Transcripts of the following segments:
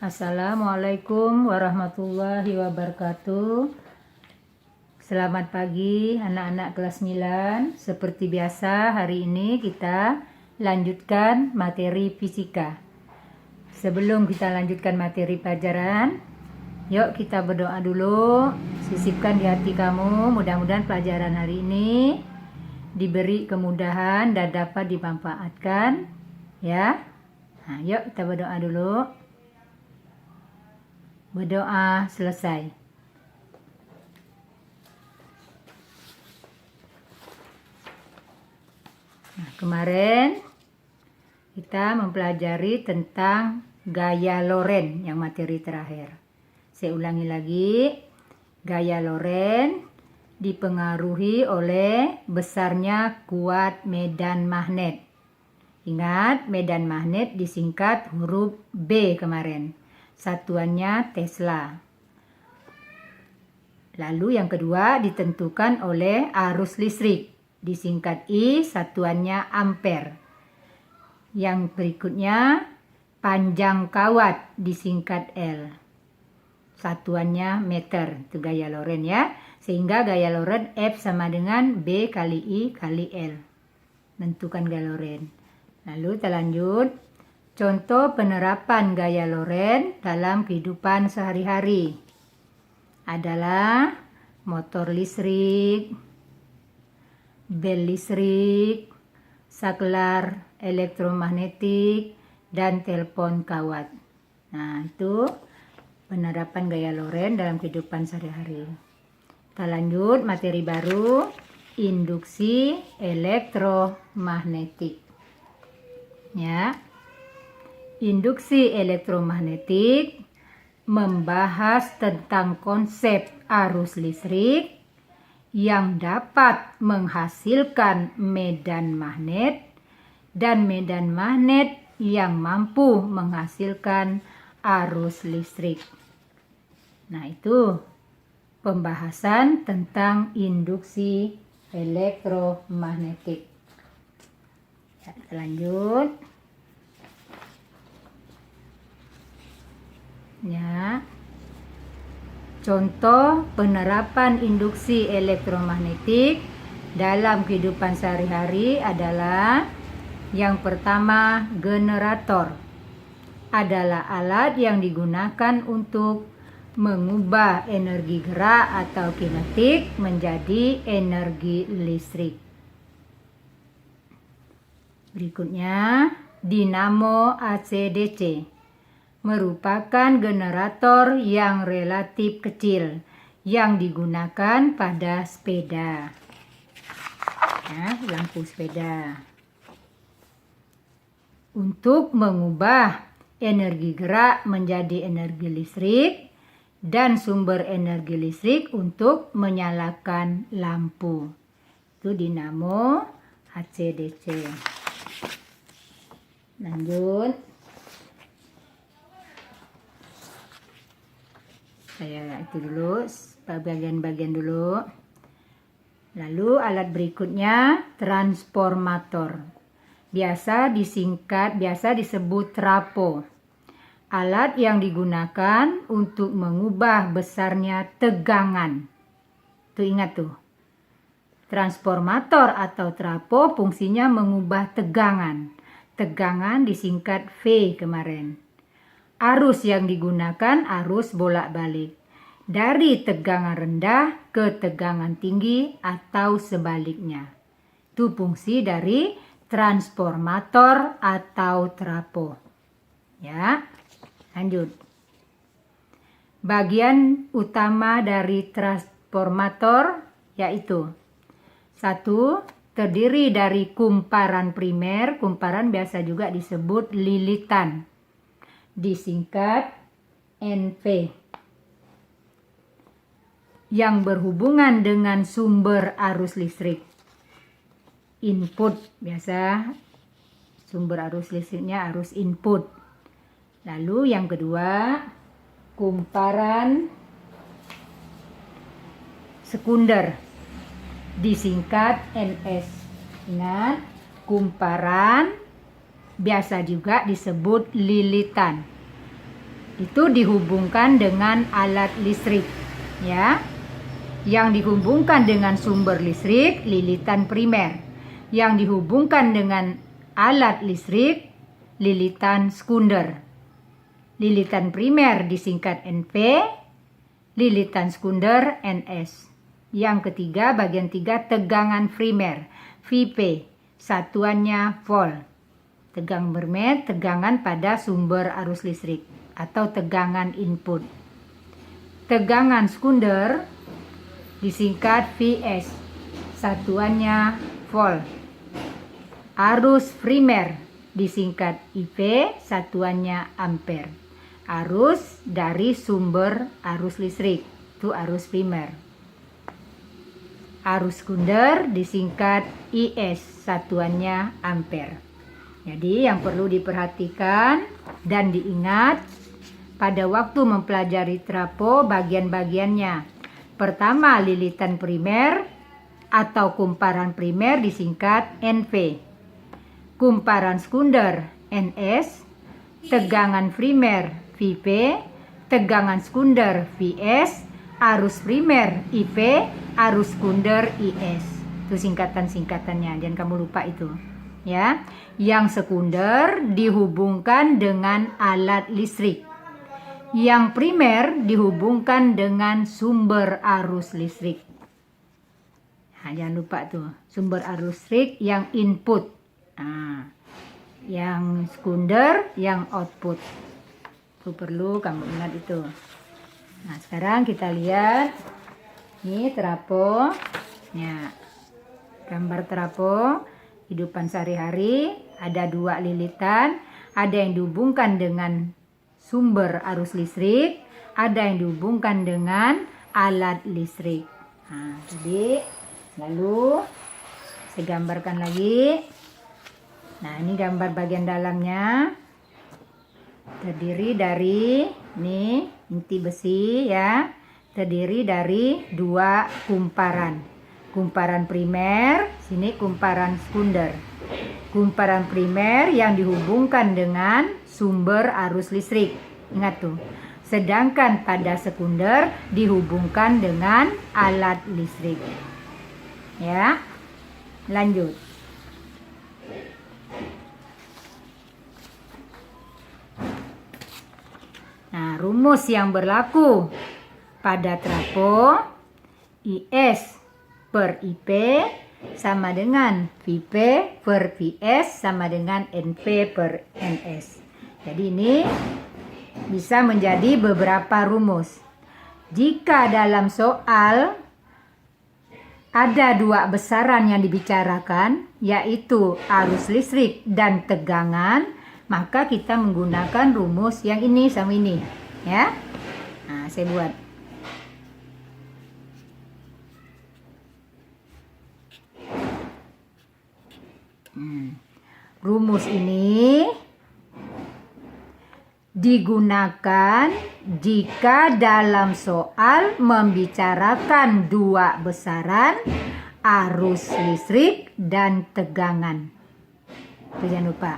Assalamualaikum warahmatullahi wabarakatuh. Selamat pagi anak-anak kelas 9. Seperti biasa hari ini kita lanjutkan materi fisika. Sebelum kita lanjutkan materi pelajaran, yuk kita berdoa dulu. Sisipkan di hati kamu, mudah-mudahan pelajaran hari ini diberi kemudahan dan dapat dimanfaatkan, ya. Nah, yuk kita berdoa dulu. Berdoa selesai. Nah, kemarin kita mempelajari tentang gaya Lorentz yang materi terakhir. Saya ulangi lagi, gaya Lorentz dipengaruhi oleh besarnya kuat medan magnet. Ingat, medan magnet disingkat huruf B kemarin. Satuannya Tesla. Lalu yang kedua ditentukan oleh arus listrik. Disingkat I, satuannya ampere. Yang berikutnya panjang kawat, disingkat L. Satuannya meter, itu gaya Lorentz ya. Sehingga gaya Lorentz F sama dengan B kali I kali L. Tentukan gaya Lorentz. Lalu kita lanjut. Contoh penerapan gaya Lorentz dalam kehidupan sehari-hari adalah motor listrik, bel listrik, saklar elektromagnetik, dan telepon kawat. Nah, itu penerapan gaya Lorentz dalam kehidupan sehari-hari. Kita lanjut materi baru, induksi elektromagnetik. Ya. Induksi elektromagnetik membahas tentang konsep arus listrik yang dapat menghasilkan medan magnet dan medan magnet yang mampu menghasilkan arus listrik. Nah, itu pembahasan tentang induksi elektromagnetik. Ya, kita lanjut. Ya. Contoh penerapan induksi elektromagnetik dalam kehidupan sehari-hari adalah yang pertama, generator. Adalah alat yang digunakan untuk mengubah energi gerak atau kinetik menjadi energi listrik. Berikutnya, dinamo AC/DC. Merupakan generator yang relatif kecil yang digunakan pada sepeda. Ya, lampu sepeda. Untuk mengubah energi gerak menjadi energi listrik dan sumber energi listrik untuk menyalakan lampu. Itu dinamo AC/DC. Lanjut. Saya itu dulu, bagian-bagian dulu. Lalu alat berikutnya transformator. Biasa disebut trapo. Alat yang digunakan untuk mengubah besarnya tegangan. Tuh ingat tuh. Transformator atau trapo fungsinya mengubah tegangan. Tegangan disingkat V kemarin. Arus yang digunakan arus bolak-balik dari tegangan rendah ke tegangan tinggi atau sebaliknya. Itu fungsi dari transformator atau trapo. Ya, lanjut. Bagian utama dari transformator yaitu 1. Terdiri dari kumparan primer. Kumparan biasa juga disebut lilitan. Disingkat NV, yang berhubungan dengan sumber arus listrik. Input, biasa sumber arus listriknya arus input. Lalu yang kedua, kumparan sekunder, disingkat NS. Ingat, kumparan biasa juga disebut lilitan. itu dihubungkan dengan alat listrik, ya. Yang dihubungkan dengan sumber listrik lilitan primer. Yang dihubungkan dengan alat listrik lilitan sekunder. Lilitan primer disingkat NP, lilitan sekunder NS. Yang ketiga, bagian 3, tegangan primer, VP, satuannya volt. Tegangan primer, tegangan pada sumber arus listrik atau tegangan input. Tegangan sekunder disingkat VS, satuannya volt. Arus primer disingkat IP, satuannya ampere. Arus dari sumber arus listrik, itu arus primer. Arus sekunder disingkat IS, satuannya ampere. Jadi yang perlu diperhatikan dan diingat pada waktu mempelajari trapo bagian-bagiannya. Pertama, lilitan primer atau kumparan primer disingkat NP. Kumparan sekunder NS, tegangan primer VP, tegangan sekunder VS, arus primer IP, arus sekunder IS. Itu singkatan-singkatannya, jangan kamu lupa itu. Ya, yang sekunder dihubungkan dengan alat listrik. Yang primer dihubungkan dengan sumber arus listrik. Nah, jangan lupa tuh, sumber arus listrik yang input. Nah, yang sekunder yang output. Itu perlu kamu ingat itu. Nah, sekarang kita lihat ini trapo. Ya, gambar trapo kehidupan sehari-hari. Ada 2 lilitan, ada yang dihubungkan dengan sumber arus listrik, ada yang dihubungkan dengan alat listrik. Nah, jadi lalu saya gambarkan lagi. Nah, ini gambar bagian dalamnya. Terdiri dari ini inti besi, ya. Terdiri dari 2 kumparan. Kumparan primer, sini kumparan sekunder. Kumparan primer yang dihubungkan dengan sumber arus listrik. Ingat tuh. Sedangkan pada sekunder dihubungkan dengan alat listrik. Ya. Lanjut. Nah, rumus yang berlaku pada trapo IS per IP sama dengan VP per VS sama dengan NP per NS. Jadi ini bisa menjadi beberapa rumus. Jika dalam soal ada 2 besaran yang dibicarakan, yaitu arus listrik dan tegangan, maka kita menggunakan rumus yang ini sama ini, ya. Nah, saya buat. Rumus ini digunakan jika dalam soal membicarakan 2 besaran arus listrik dan tegangan. Itu jangan lupa.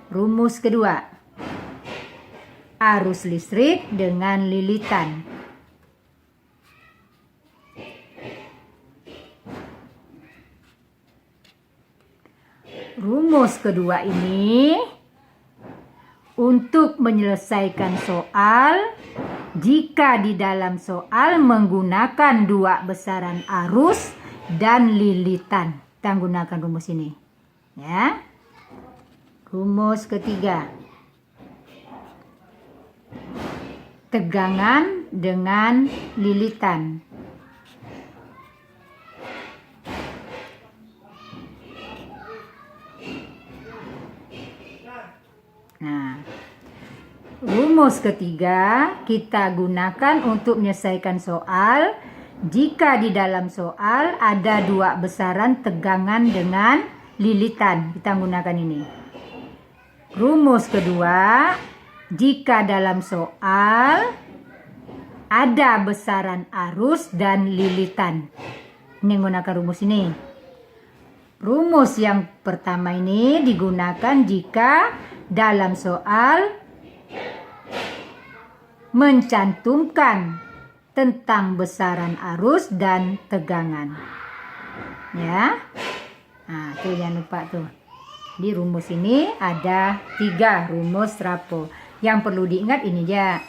Rumus kedua, arus listrik dengan lilitan. Rumus kedua ini untuk menyelesaikan soal jika di dalam soal menggunakan 2 besaran arus dan lilitan. Kita gunakan rumus ini, ya. Rumus ketiga, tegangan dengan lilitan. Nah, rumus ketiga kita gunakan untuk menyelesaikan soal jika di dalam soal ada 2 besaran tegangan dengan lilitan. Kita gunakan ini. Rumus kedua, jika dalam soal ada besaran arus dan lilitan. Ini menggunakan rumus ini. Rumus yang pertama ini digunakan jika dalam soal mencantumkan tentang besaran arus dan tegangan. Ya. Nah, tuh jangan lupa tuh. Di rumus ini ada 3 rumus trapo. Yang perlu diingat ini ya.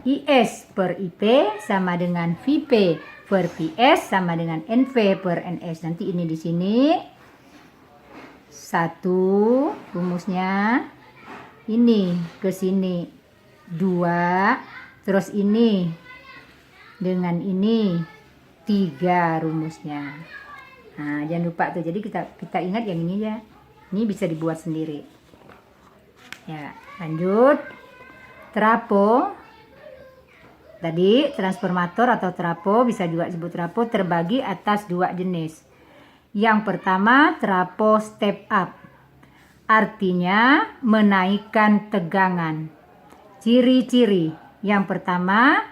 IS per IP sama dengan VP per PS sama dengan NV per NS. Nanti ini di sini 1 rumusnya. Ini ke sini 2. Terus ini dengan ini 3 rumusnya. Nah, jangan lupa tuh. Jadi kita ingat yang ini ya. Ini bisa dibuat sendiri. Ya, lanjut. Trapo. Tadi transformator atau trapo, bisa juga disebut trapo, terbagi atas 2 jenis. Yang pertama, trapo step up. Artinya menaikkan tegangan. Ciri-ciri. Yang pertama,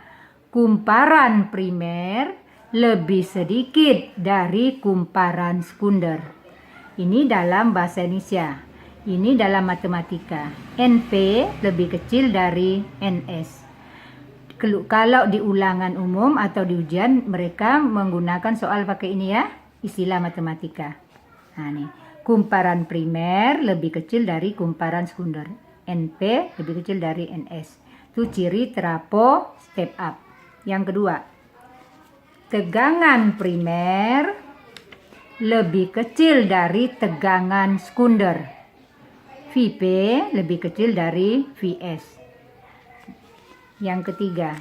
kumparan primer lebih sedikit dari kumparan sekunder. Ini dalam bahasa Indonesia. Ini dalam matematika. NP lebih kecil dari NS. Kalau di ulangan umum atau di ujian, mereka menggunakan soal pakai ini ya, istilah matematika. Nah nih, kumparan primer lebih kecil dari kumparan sekunder. NP lebih kecil dari NS. Itu ciri trapo step up. Yang kedua, tegangan primer lebih kecil dari tegangan sekunder. VP lebih kecil dari VS. Yang ketiga,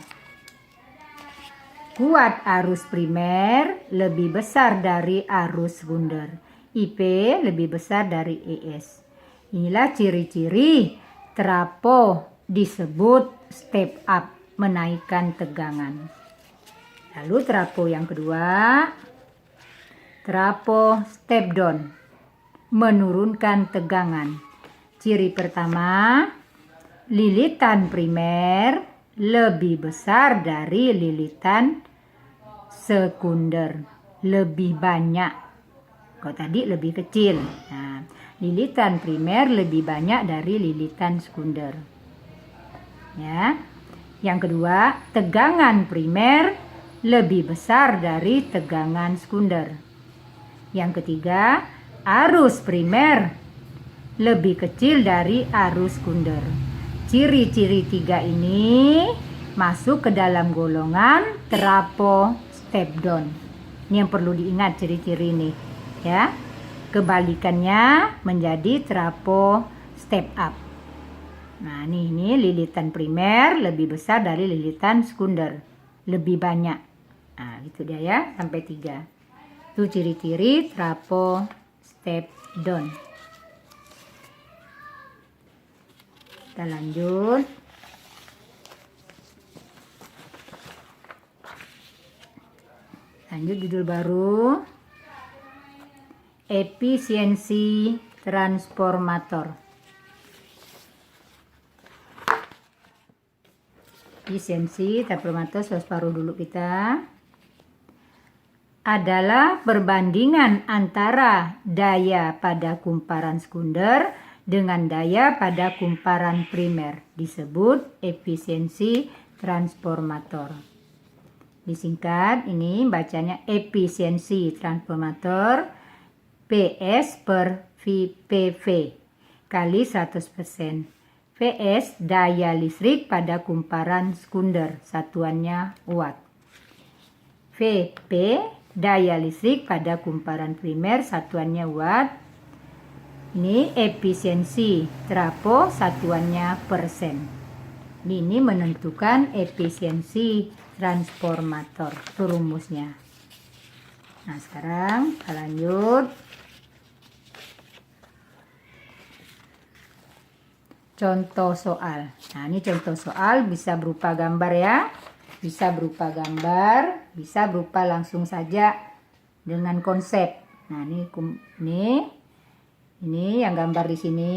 kuat arus primer lebih besar dari arus sekunder. IP lebih besar dari ES. Inilah ciri-ciri trapo disebut step up, menaikkan tegangan. Lalu trapo yang kedua, trapo step down, menurunkan tegangan. Ciri pertama, lilitan primer lebih besar dari lilitan sekunder, lebih banyak. Kalau tadi lebih kecil. Nah, lilitan primer lebih banyak dari lilitan sekunder. Ya. Yang kedua, tegangan primer lebih besar dari tegangan sekunder. Yang ketiga, arus primer lebih kecil dari arus sekunder. Ciri-ciri 3 ini masuk ke dalam golongan trapo step down. Ini yang perlu diingat ciri-ciri ini, ya. Kebalikannya menjadi trapo step up. Nah, ini lilitan primer lebih besar dari lilitan sekunder, lebih banyak. Nah, gitu dia ya, sampai 3. Itu ciri-ciri trapo step down. Kita lanjut. Lanjut judul baru. Efisiensi transformator. Efisiensi transformator separuh dulu kita. Adalah perbandingan antara daya pada kumparan sekunder dengan daya pada kumparan primer, disebut efisiensi transformator. Disingkat ini bacanya efisiensi transformator PS per PV kali 100%. PS daya listrik pada kumparan sekunder, satuannya watt. VP daya listrik pada kumparan primer, satuannya watt. Ini efisiensi trapo, satuannya persen. Ini menentukan efisiensi transformator. Itu rumusnya. Nah, sekarang kita lanjut. Contoh soal. Nah, ini contoh soal bisa berupa gambar ya. Bisa berupa gambar, bisa berupa langsung saja dengan konsep. Nah, ini yang gambar di sini.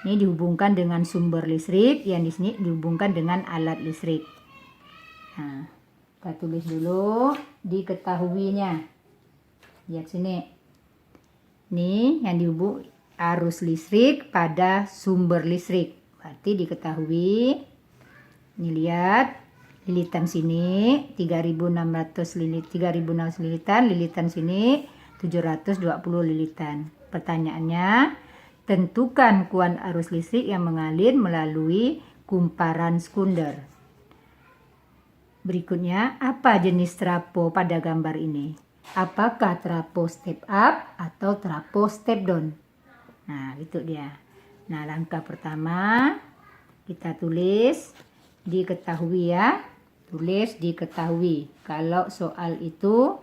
Ini dihubungkan dengan sumber listrik, yang di sini dihubungkan dengan alat listrik. Nah, kita tulis dulu diketahuinya. Lihat sini. Ini yang dihubung arus listrik pada sumber listrik. Berarti diketahui Ini lihat lilitan sini 3.600 lilitan, lilitan sini 720 lilitan. Pertanyaannya, tentukan kuan arus listrik yang mengalir melalui kumparan sekunder. Berikutnya, apa jenis trapo pada gambar ini? Apakah trapo step up atau trapo step down? Nah, itu dia. Nah, langkah pertama kita tulis diketahui ya. Tulis diketahui. Kalau soal itu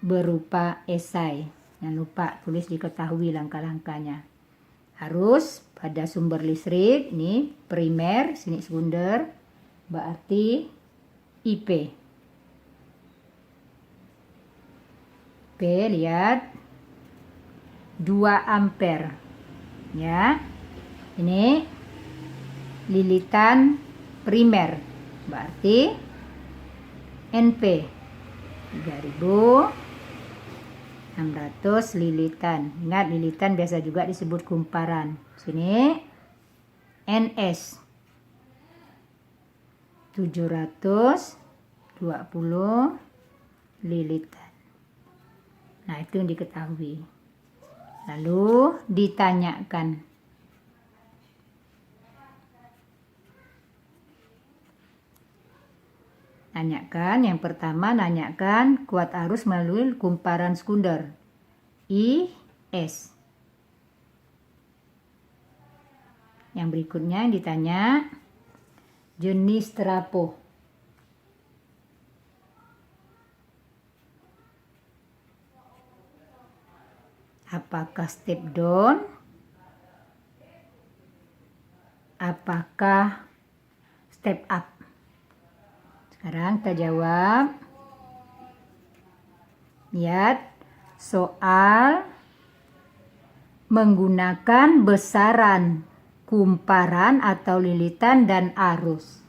berupa esai. Jangan lupa tulis diketahui langkah-langkahnya. Harus pada sumber listrik, ini primer, sini sekunder, berarti IP. IP lihat 2 ampere. Ya. Ini lilitan primer. Berarti NP 3.600 lilitan. Ingat lilitan biasa juga disebut kumparan. Sini NS 720 lilitan. Nah, itu yang diketahui. Lalu ditanyakan. Yang pertama nanyakan kuat arus melalui kumparan sekunder. IS. Yang berikutnya ditanya jenis trapo. Apakah step down? Apakah step up? Sekarang kita jawab. Lihat soal menggunakan besaran kumparan atau lilitan dan arus.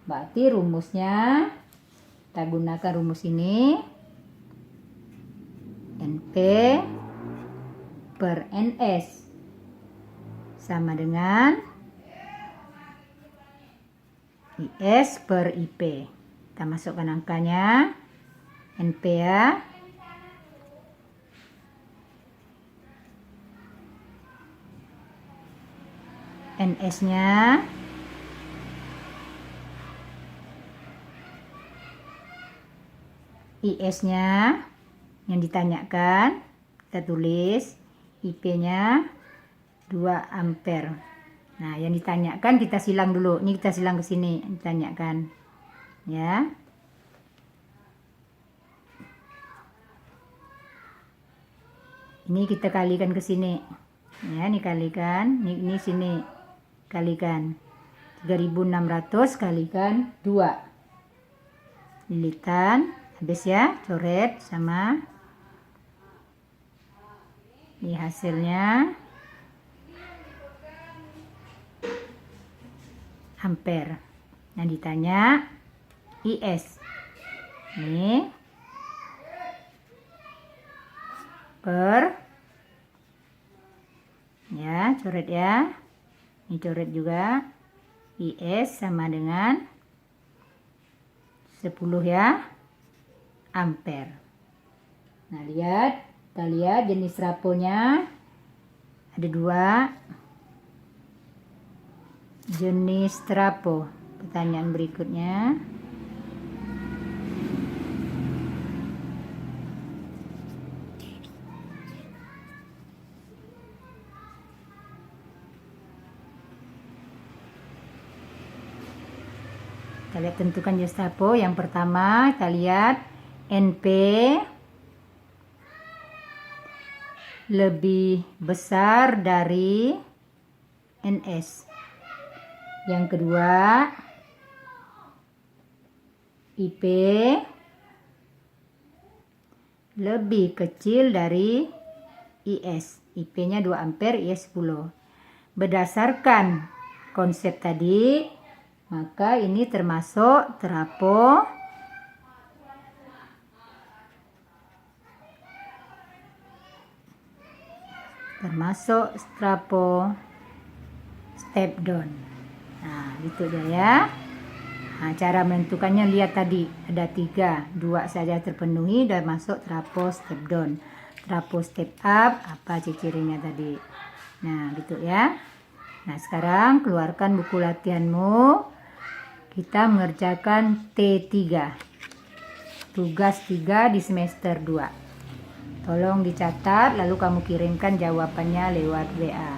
Berarti rumusnya kita gunakan rumus ini. NP per NS sama dengan IS per IP. Kita masukkan angkanya. NP ya. NS-nya IS-nya yang ditanyakan kita tulis, IP-nya 2 ampere. Nah, yang ditanyakan kita silang dulu. Ini kita silang ke sini, ditanyakan. Ya. Ini kita kalikan ke sini. Ya, ini kalikan, ini sini. Kalikan 3.600 kalikan 2 lilitan. Habis ya, coret sama ini hasilnya ampere. Yang ditanya IS. Ini per ya, coret ya. Ini coret juga. IS sama dengan 10 ya ampere. Nah, lihat, kita lihat jenis traponya ada 2 jenis trapo. Pertanyaan berikutnya, kita lihat tentukan jenis trapo. Yang pertama kita lihat NP lebih besar dari NS. Yang kedua IP lebih kecil dari IS. IP-nya 2 ampere, IS 10. Berdasarkan konsep tadi, maka ini termasuk trapo step down. Nah, gitu dia ya. Nah, cara menentukannya lihat tadi ada 3, 2 saja terpenuhi dan masuk trapo step down. Trapo step up apa ciri-cirinya tadi. Nah gitu ya. Nah sekarang keluarkan buku latihanmu. Kita mengerjakan T3. Tugas 3 di semester 2. Tolong dicatat lalu kamu kirimkan jawabannya lewat WA.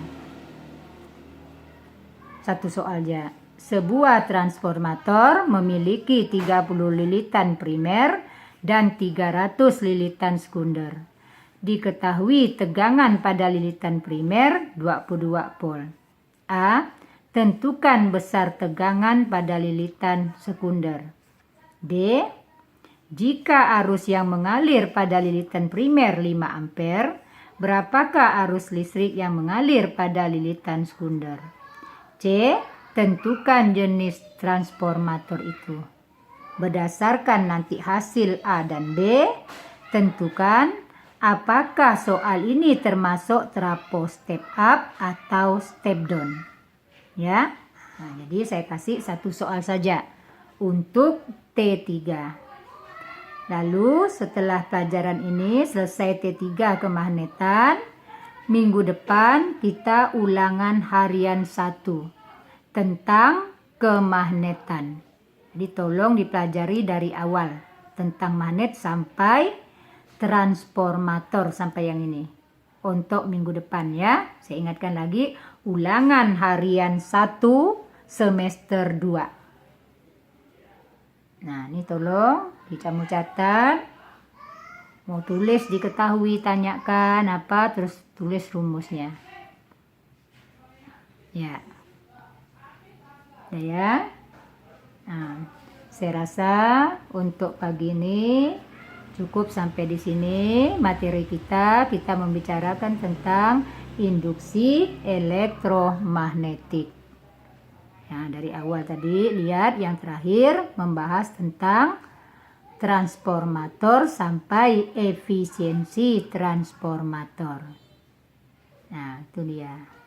Satu soal aja. Sebuah transformator memiliki 30 lilitan primer dan 300 lilitan sekunder. Diketahui tegangan pada lilitan primer 22 volt. A. Tentukan besar tegangan pada lilitan sekunder. B. Jika arus yang mengalir pada lilitan primer 5 ampere, berapakah arus listrik yang mengalir pada lilitan sekunder? C. Tentukan jenis transformator itu. Berdasarkan nanti hasil A dan B, tentukan apakah soal ini termasuk trapo step up atau step down. Ya. Nah, jadi saya kasih satu soal saja untuk T3. Lalu setelah pelajaran ini selesai T3 kemagnetan, minggu depan kita ulangan harian 1 tentang kemagnetan. Jadi tolong dipelajari dari awal tentang magnet sampai transformator sampai yang ini. Untuk minggu depan ya. Saya ingatkan lagi ulangan harian 1 semester 2. Nah, ini tolong kamu catat. Mau tulis diketahui tanyakan apa terus tulis rumusnya. Ya. Ya. Nah, saya rasa untuk pagi ini cukup sampai di sini materi kita membicarakan tentang induksi elektromagnetik. Nah, dari awal tadi lihat yang terakhir membahas tentang transformator sampai efisiensi transformator. Nah, itu dia.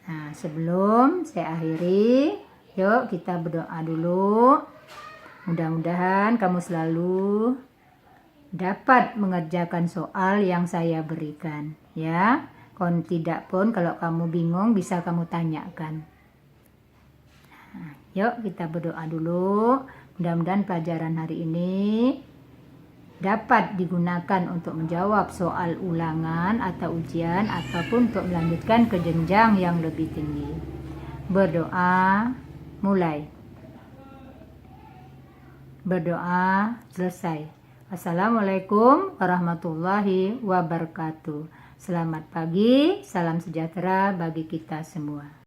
Nah, sebelum saya akhiri, yuk kita berdoa dulu. Mudah-mudahan kamu selalu dapat mengerjakan soal yang saya berikan, ya. Kalau tidak pun kalau kamu bingung bisa kamu tanyakan. Nah, yuk kita berdoa dulu. Mudah-mudahan pelajaran hari ini dapat digunakan untuk menjawab soal ulangan atau ujian ataupun untuk melanjutkan ke jenjang yang lebih tinggi. Berdoa mulai. Berdoa selesai. Assalamualaikum warahmatullahi wabarakatuh. Selamat pagi, salam sejahtera bagi kita semua.